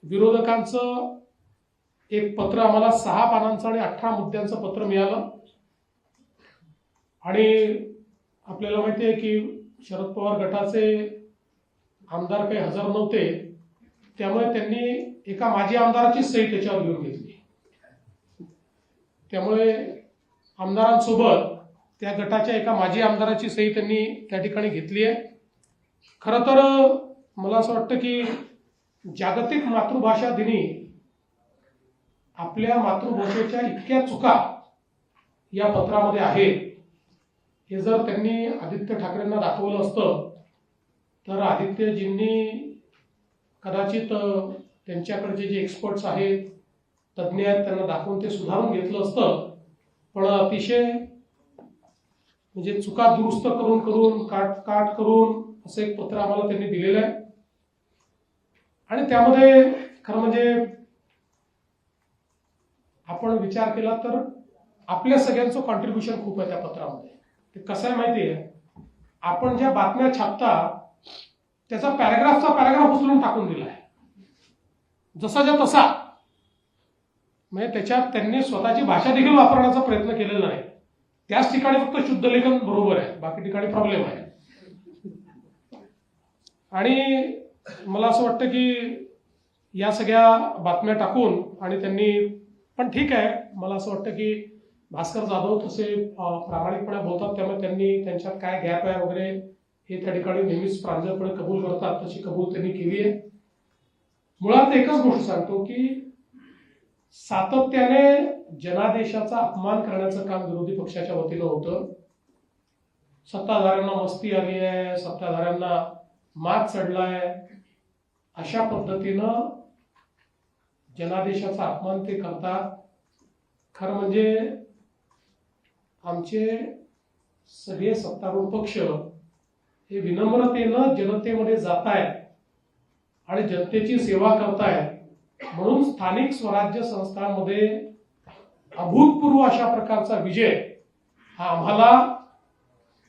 विरोधकांचं एक पत्र आम्हाला 6 पानांचं आणि 18 मुद्द्यांचं पत्र मिळालं आणि आपल्याला माहिती आहे की शरद पवार गटाचे आमदार काही हजर नव्हते, त्यामुळे त्यांनी एका माजी आमदाराची सही त्याच्यावर घेऊन घेतली। त्यामुळे आमदारांसोबत त्या गटाच्या एका माजी आमदाराची सही त्यांनी त्या ठिकाणी घेतली आहे। खरं तर मला असं वाटतं की जागतिक मातृभाषा दिनी आपल्या मातृभाषेच्या इतक्या चुका या पत्रामध्ये आहेत, हे जर त्यांनी आदित्य ठाकरेंना दाखवलं असतं तर आदित्यजींनी कदाचित त्यांच्याकडचे जे एक्सपर्ट्स आहेत, तज्ज्ञ आहेत, त्यांना दाखवून ते सुधारून घेतलं असतं। पण अतिशय म्हणजे चुका दुरुस्त करून करून काट करून असं एक पत्र आम्हाला त्यांनी दिलेलं आहे। आणि त्यामध्ये खरं म्हणजे आपण विचार केला तर आपल्या सगळ्यांचं कॉन्ट्रीब्युशन खूप आहे त्या पत्रामध्ये। ते कसं आहे माहिती आहे, आपण ज्या बातम्या छापता त्याचा पॅराग्राफ उचलून टाकून दिला आहे जसाच्या तसा। म्हणजे त्याच्यात त्यांनी स्वतःची भाषा देखील वापरण्याचा प्रयत्न केलेला नाही। त्याच ठिकाणी फक्त शुद्ध लेखन बरोबर आहे, बाकी ठिकाणी प्रॉब्लेम आहे। आणि मला असं वाटतं की या सगळ्या बातम्या टाकून आणि त्यांनी पण ठीक आहे, मला असं वाटतं की भास्कर जाधव तसे प्रामाणिकपणे बोलतात, त्यामुळे त्यांनी त्यांच्यात काय गॅप आहे वगैरे हे त्या ठिकाणी नेहमीच प्रांजळपणे कबूल करतात, तशी कबूल त्यांनी केली आहे। मुळात एकच गोष्ट सांगतो की सातत्याने जनादेशाचा अपमान करण्याचं काम विरोधी पक्षाच्या वतीनं होतं। सत्ताधाऱ्यांना मस्ती आली आहे, सत्ताधाऱ्यांना मात चढलाय, अशा पद्धतीनं जनादेशाचा अपमान ते करतात। खरं म्हणजे आमचे सगळे सत्तारूढ पक्ष हे विनम्रतेनं जनतेमध्ये जात आहेत आणि जनतेची सेवा करतायत, म्हणून स्थानिक स्वराज्य संस्थांमध्ये अभूतपूर्व अशा प्रकारचा विजय हा आम्हाला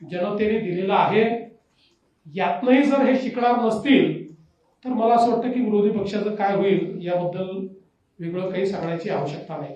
जनतेने दिलेला आहे। यातनंही जर हे शिकणार नसतील तर मला असं वाटतं की विरोधी पक्षाचं काय होईल याबद्दल वेगळं काही सांगण्याची आवश्यकता नाही।